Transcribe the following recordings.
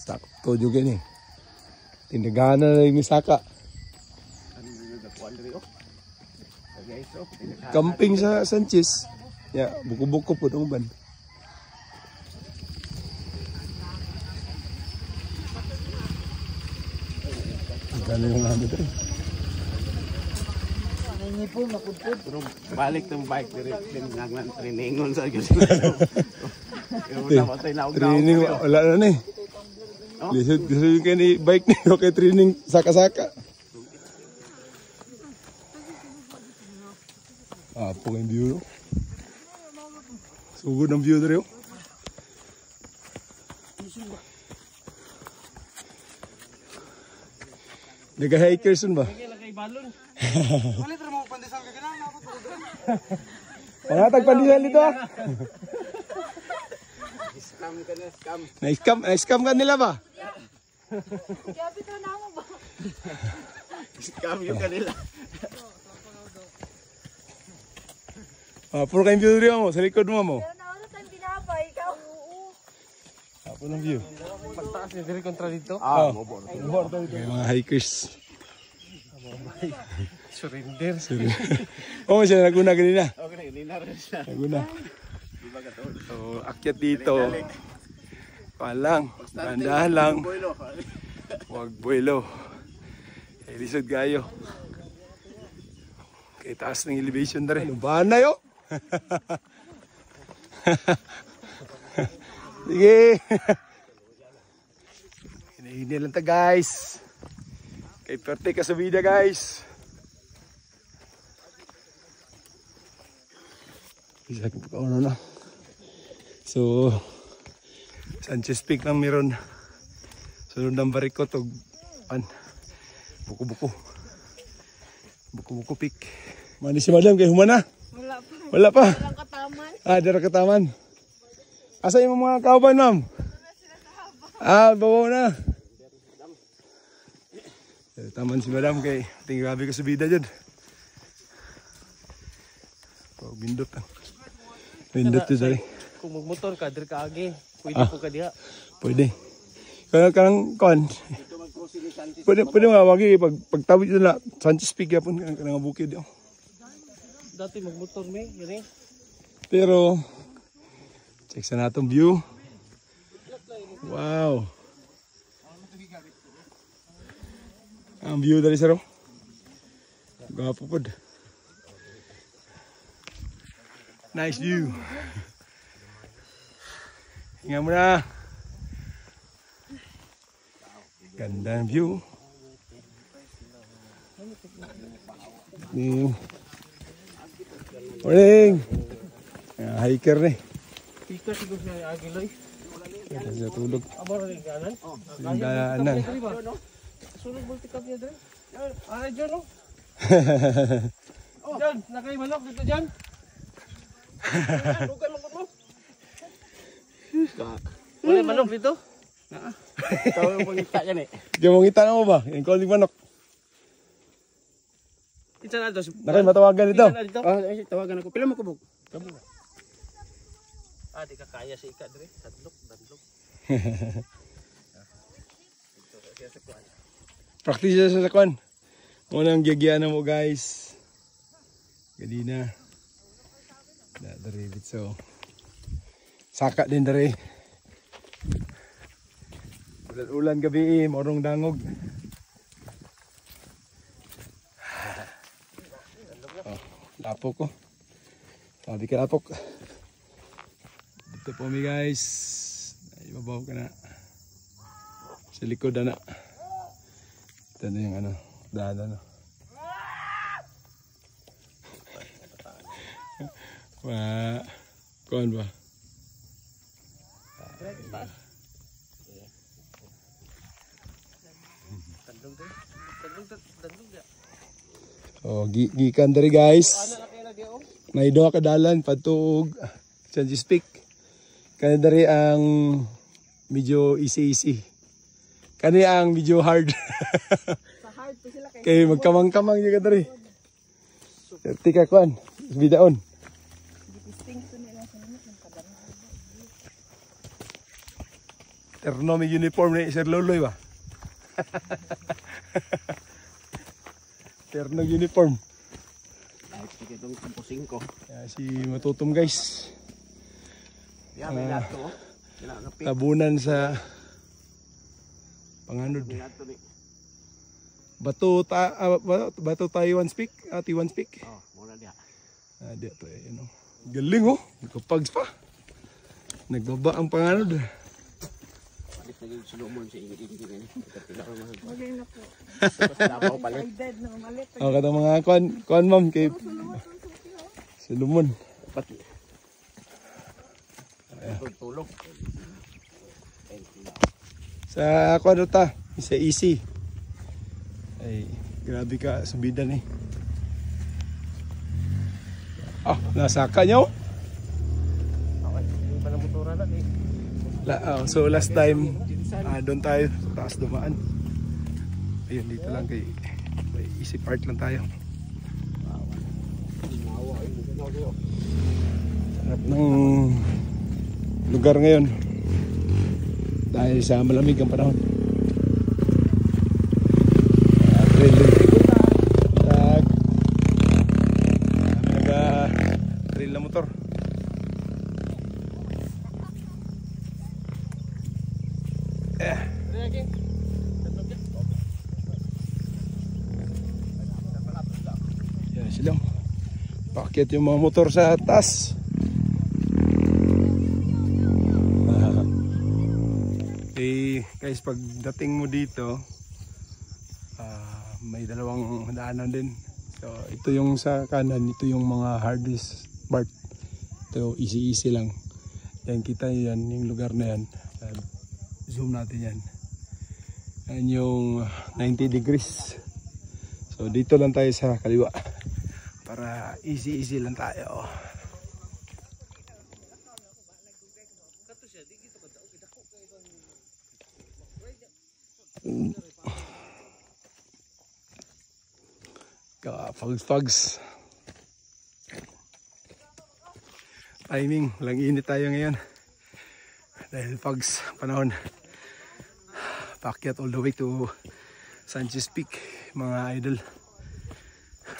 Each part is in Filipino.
Sakto juga nih. Tindagaan na yung saka. Camping sa Sanchez. Ya, buku-buku po ng ban. Gano'n yung ano doon. Ini po mapudpud. Balik ng bike directly naglan trainingon sa gyud. Training wala na ni. Lisod ka ni bike ni okay training saka-saka. Po yung view. Sugod ng view dito. Nag-hikers ba? Lagay balon. Wala tra mo pandesal ka kana na po. Pangatag pandesal dito. Scam ka na, scam. Na-scam ka nila ba? Gabi to na mo ba? Scam yung kanila. Puro kayong view dito mo, sa likod mo mo. Pero nauna tayong binabay, ikaw. Puro ng view. Pagtaas ni diri kontra dito. Mobor tayo. Mga hikers. Surrender. Oo, siya naguna kanina. Okay, rin siya. Naguna. So, akyat dito. Palang, bandahan lang. Huwag buwelo. Elisod gayo. Kaya taas ng elevation na rin. Lubahan na yun. Sige. Hindi lang ta guys. Kay perte ka sa vida guys. Isa ko ano na. So Sanchez Peak lang meron. Sunod ng Barikot o buko-buko. Buko-buko Peak. Mani si madam kay humana? Wala pa. Wala pa. Walang kataman. Dara kataman. Asa yung mga kauban ma'am? Babaw na. Taman si madam kay tingin grabe ka sa bida dyan. Bindot lang. Bindot yun dali. Kung magmotor ka, diri ka agi. Pwede po ka diha. Pwede. Kanang kon. Pwede mga wagi pagtawid yun na Sanchez Peak yapon kanang bukid yun. Dati magmotor may, gini. Pero check sa natong view. Wow. Ang view dari saro. Gapo pod. Nice view. Hinga mo na. Gandang view. Morning. Hiker nih. Hiker siguro siya agiloy. Sa tulog. Abo rin ganan. Daanan. Sunod multi cup niya dre. Ara John no. John, nakay manok dito John. Lugan mo mo. Wala manok dito? Naa. Ikaw yung pangita yan eh. Diyan mong ngita na mo ba? Yung calling manok. Isa na dos. Nakay matawagan ito. Tawagan ako. Pila mo kubog? Kamo. Di ka kaya si Ika dre. Dadlok. Practice sa sakwan. Muna ang gyagyaan mo guys. Ganina. Dari dito. Saka din dari. Ulan gabi, morong dangog. Lapok ko. Sabi ka lapok. Dito po mi guys. Ibabaw ka na. Sa likod na. Ito na yung ano, daan ano. Kuhan ba? Oh, gikan dari guys. May doha ka dalan patug Sanchez Peak. Kani dari ang medyo easy. Kani ang medyo hard. Sa hard po sila kay. Kay magkamang-kamang niya ka dari. Tika kuan, bidaon. Gipisting to nila sa limit ng kadang. Terno may uniform ni Sir Loloy ba? Terno uniform. Kahit sige itong kampusing ko. Kaya si Matutom guys. Yan, may lahat ko. Kinakapit. Tabunan sa Panganod. May lahat to ni. Bato Taiwan speak? Taiwan speak? Oh, muna diha. Di to eh, you know. Galing oh. Nagkapags pa. Nagbaba ang Panganod. Palit na yung sulumon sa ingit-ingit ganyan. Kapila ko mahal. Magaling na po. Tapos dapaw palit. Excited na malit. O kata mga kuan ma'am kay Solomon. Pati. Tulog. Sa kuan ta, sa easy. Ay, grabe ka subidan eh. Ah, nasaka niyo. Okay, hindi pa na motora na eh. So last time, doon tayo sa taas dumaan. Ayun, dito lang kay may easy part lang tayo. Sarap ng lugar ngayon dahil sa malamig ang panahon. Trail din. Trail na motor. Yan sila. Pakyat yung mga motor sa taas. Guys, pagdating mo dito, may dalawang daanan din. So, ito yung sa kanan, ito yung mga hardest part. Ito, easy lang. Yan, kita yan, yung lugar na yan. Zoom natin yan. Yan yung 90 degrees. So, dito lang tayo sa kaliwa. Para easy lang tayo. Fags. Timing, lang init tayo ngayon. Dahil fags panahon. Paakyat all the way to Sanchez Peak, mga idol.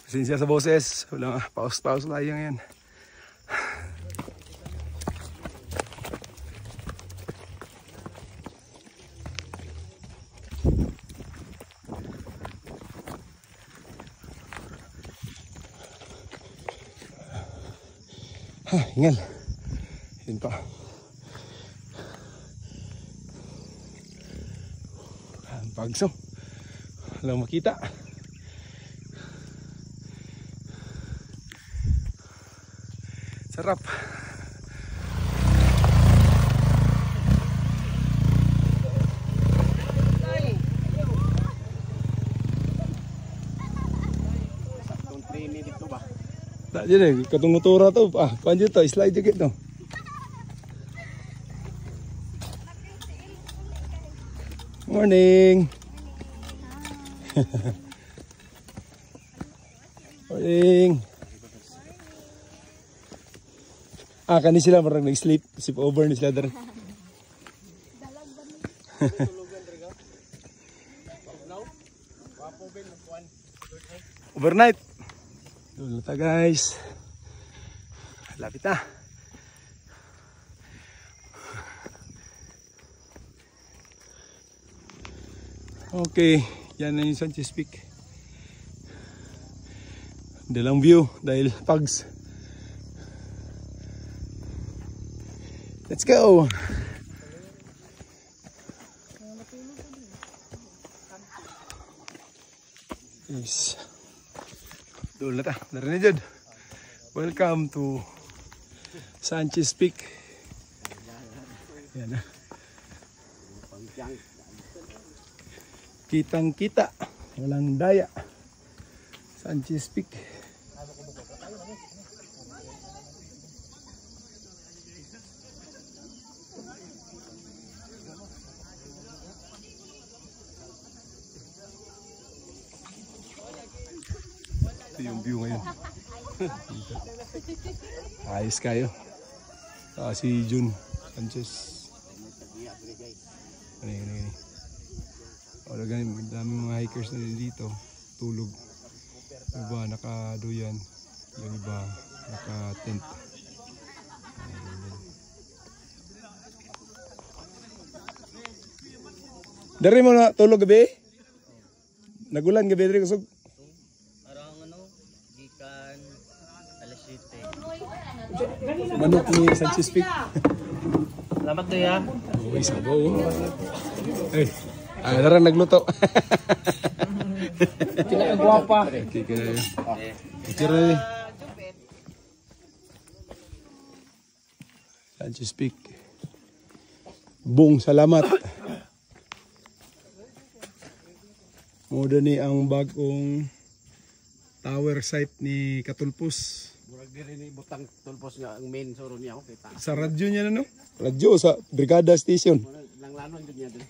Pasensya sa boses, wala, pause tayo ngayon. Hingal. Yun pa. Ang pagso. Walang makita. Sarap. Saktong 3 minutes to ba? Tak je deh, ketung-ketura tu. Panjat tu, slide je tu. Morning. Morning. Kani sila marang nag-sleep. Sleep over ni sila dar. Overnight. Dulu ta guys. Lapit na. Okay, yan na yung Sanchez Peak. Dalang view dahil pags. Let's go. Yes. Dulu ta, dari ni jud. Welcome to Sanchez Peak. Yan na. Kitang kita, walang daya. Sanchez Peak. Ito yung view ngayon. Ayos kayo. Si Jun Sanchez. Iya, dire guys. Ano. O, daming mga hikers na dito. Tulog. Yung iba nakaduyan. Yung iba naka-tent. Dari mo na tulog gabi? Nagulan gabi dari kusog. Parang ano, gikan alas 7. Manok ni Sanchez Peak. Salamat to ya. Uy, sabaw. Eh, darang nagluto. Sila ang guwapa. Okay, kayo. Tira eh. Sanchez Peak. Bong, salamat. Moda ni ang bagong tower site ni Katulpos. Murag dire ni butang tulpos nga ang main soro niya okay ta. Sa radyo niya na no? Radyo sa Brigada Station. Lang lanon jud niya dire.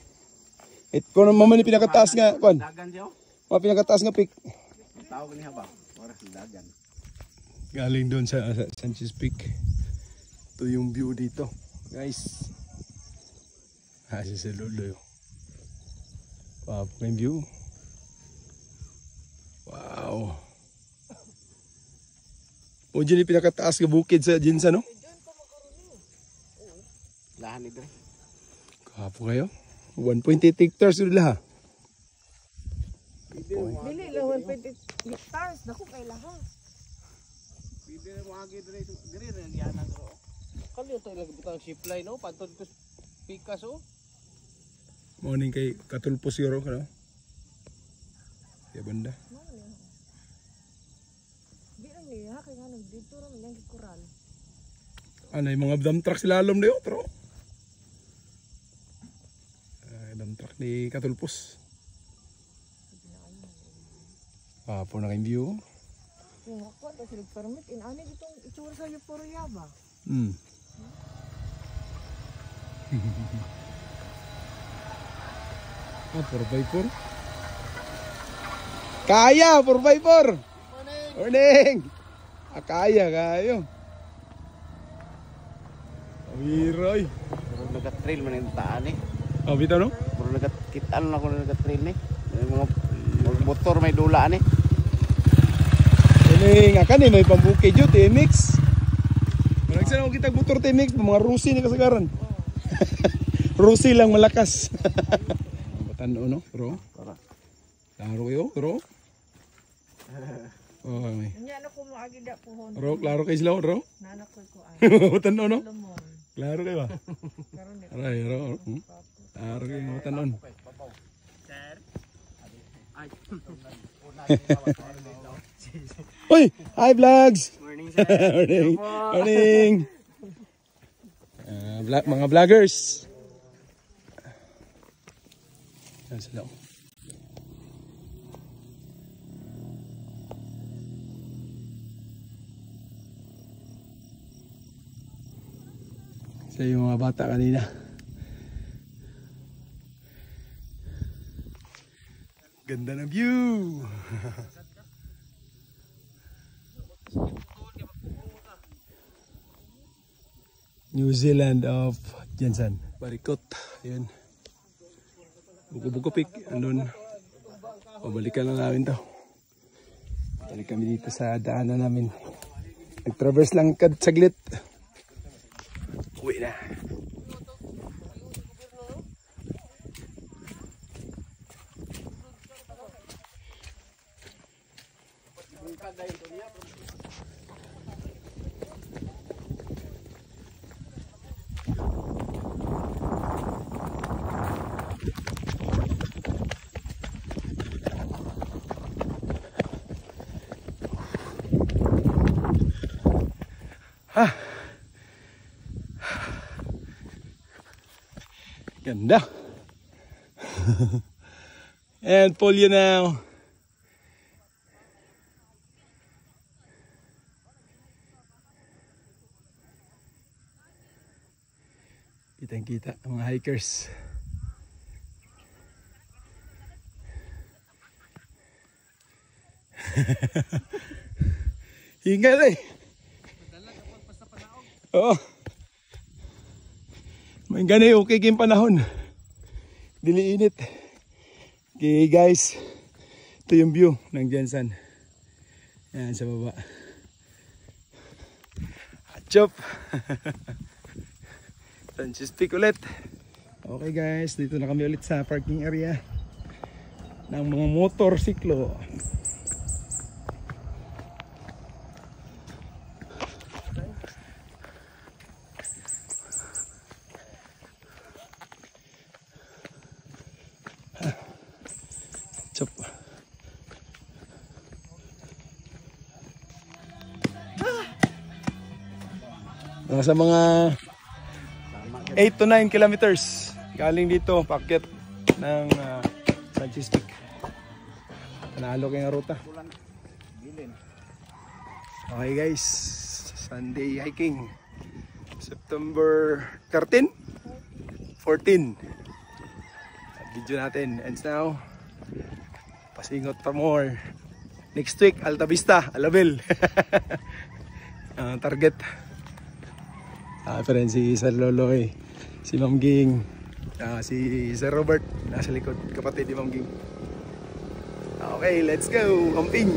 Ito naman man pinakataas nga, kwan. Dagan siya. Mga pinakataas nga peak. Tawag niya ba? Ora dagan. Galing doon sa Sanchez Peak. Ito yung view dito, guys. Si Lolo yun. Wow, yung view. Wow. O dyan yung pinakataas nga bukid sa Jinsa, no? Lahan ni dire. Kapo kayo. 1.8 hectares yun lahat. Dili lang 1.8 hectares. Naku, kay lahat. Pwede mo agi dire yanan ro. Kali to ilang butang supply no, pantod ko pikas oh. Morning kay Katulpos yoro, ano? Kaya banda. Di lang niya, kaya nga nagdito rin yung kural. Ano yung mga dump truck sila alam na yun, pero dump truck ni Katulpos. Po na kayong view. Kung ako, ito sila permit, inani itong itsura sa Euphoria ba? Ah, 4x4. Kaya, 4x4. Morning. Ah, kaya kayo. Awiroy. Murag naga-trail man yung taan eh. Oh, bitaw no? Murag naga-kitaan ako na naga-trail eh. May mga motor may dulaan eh. Morning. Akan eh, may pambukid yun, TMX. Maragsan ako kitang motor TMX, mga Rusi ni kasagaran. Rusi lang malakas. Batano no, bro? Klaro kayo, bro? Oh, may. Hindi ko maagi da po. Bro, klaro kayo sila, bro? Nanak ko ko ay. Batano no? Lumon. Klaro kayo ba? Karon ni. Aray, bro. Klaro kayo, batanon. Uy! Hi vlogs! Morning sir. Morning! Morning! Mga vloggers! Yan sila. Sa yung mga bata kanina. Ganda ng view! New Zealand of Jensen. Barikot. Ayan. Buko-buko pik. Andun. Pabalikan na namin to. Balik kami dito sa daanan namin. Nag-traverse lang saglit. Uwi na. Ganda. And pull you now. Kitang-kita ang mga hikers. Hingal eh. Oo. May ganay okay kayong panahon. Dili init. Okay guys. Ito yung view ng Jensen. Yan sa baba. Chop. Sanchez-Peak ulit. Okay guys, dito na kami ulit sa parking area ng mga motorsiklo. Chop. Nasa mga 8 to 9 kilometers galing dito, paakyat ng Sanchez-Peak. Panalo kayong ruta. Okay guys, Sunday hiking, September 13, 14. Video natin ends now. Pasingot pa more. Next week, Alta Vista, Alabel. Target. Friend, si Sir Loloy, si Ma'am Ging, si Sir Robert, nasa likod, kapatid ni Ma'am Ging. Okay, let's go, camping!